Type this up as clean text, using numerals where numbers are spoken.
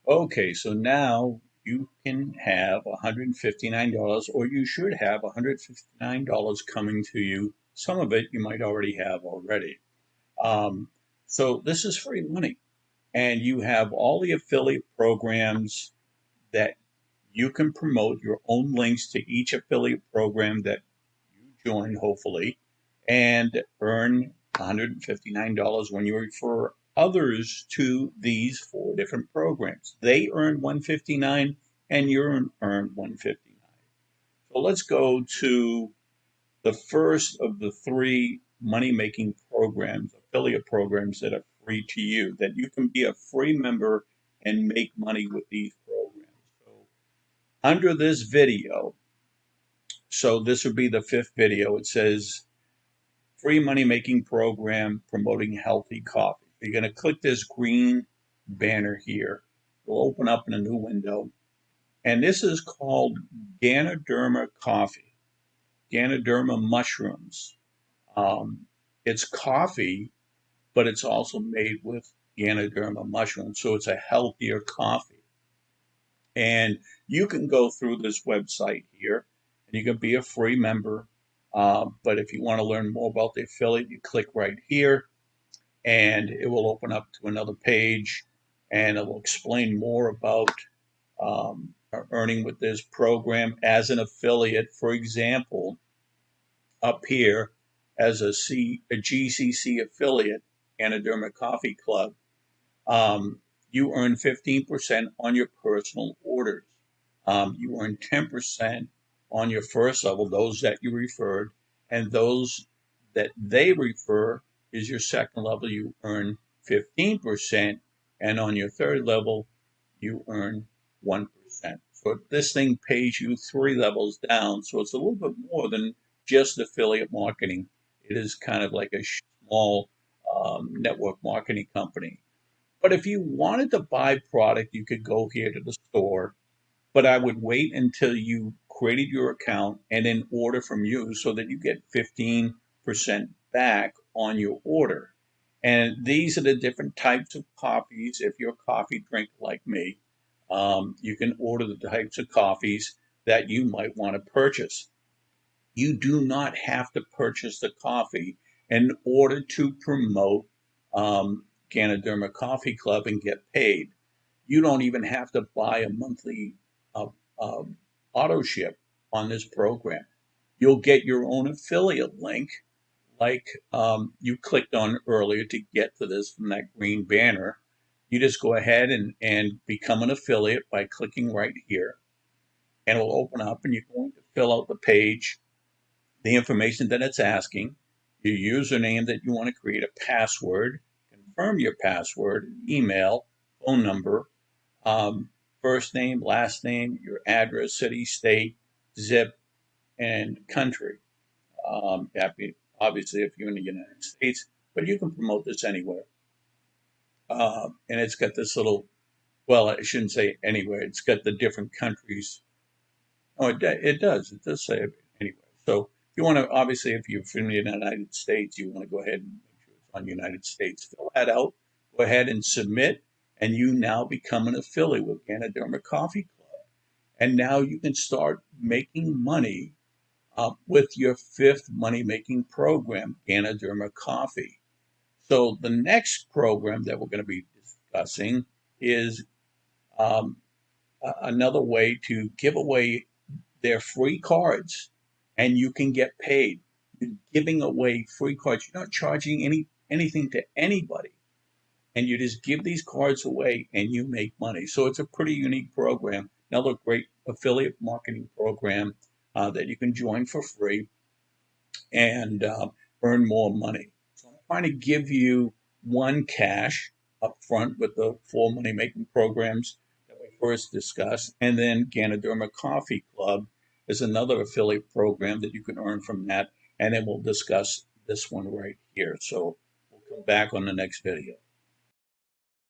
Okay, so now you can have $159, or you should have $159 coming to you. Some of it you might already have already. Um, so this is free money, and you have all the affiliate programs that you can promote your own links to each affiliate program that you join, hopefully, and earn $159 when you refer others to these four different programs. They earn 159 and you earn 159. So let's go to the first of the three money making programs, affiliate programs that are free to you, that you can be a free member and make money with these programs. So under this video, so this would be the fifth video, it says free money making program promoting healthy coffee. You're going to click this green banner here. It'll open up in a new window. And this is called Ganoderma Coffee, Ganoderma mushrooms. Um, it's coffee, but it's also made with Ganoderma mushrooms. So it's a healthier coffee. And you can go through this website here and you can be a free member. But if you want to learn more about the affiliate, you click right here and it will open up to another page and it will explain more about earning with this program as an affiliate. For example, up here as a GCC affiliate, Ganoderma Coffee Club, you earn 15% on your personal orders. You earn 10% on your first level, those that you referred, and those that they refer is your second level, you earn 15%, and on your third level, you earn 1%. So this thing pays you three levels down, so it's a little bit more than just affiliate marketing. It is kind of like a small network marketing company. But if you wanted to buy product, you could go here to the store. But I would wait until you created your account and then order from you so that you get 15% back on your order. And these are the different types of coffees. If you're a coffee drinker like me, you can order the types of coffees that you might want to purchase. You do not have to purchase the coffee in order to promote Ganoderma Coffee Club and get paid. You don't even have to buy a monthly uh, uh, auto ship on this program. You'll get your own affiliate link, like you clicked on earlier to get to this from that green banner. You just go ahead and become an affiliate by clicking right here, and it will open up, and you're going to fill out the page, the information that it's asking, your username that you want to create, a password, confirm your password, email, phone number, um, first name, last name, your address, city, state, zip, and country. Obviously, if you're in the United States, but you can promote this anywhere. And it's got this little, well, I shouldn't say anywhere, it's got the different countries. Oh, it does. It does say it anyway. So if you want to, obviously, if you're from the United States, you want to go ahead and make sure it's on United States. Fill that out. Go ahead and submit, and you now become an affiliate with Ganoderma Coffee Club. And now you can start making money with your fifth money making program, Ganoderma Coffee. So the next program that we're going to be discussing is um, another way to give away their free cards and you can get paid. You're giving away free cards. You're not charging anything to anybody. And you just give these cards away and you make money. So it's a pretty unique program. Another great affiliate marketing program that you can join for free and earn more money. So I'm trying to give you one cash up front with the four money making programs that we first discussed, and then Ganoderma Coffee Club is another affiliate program that you can earn from that, and then we'll discuss this one right here. So we'll come back on the next video.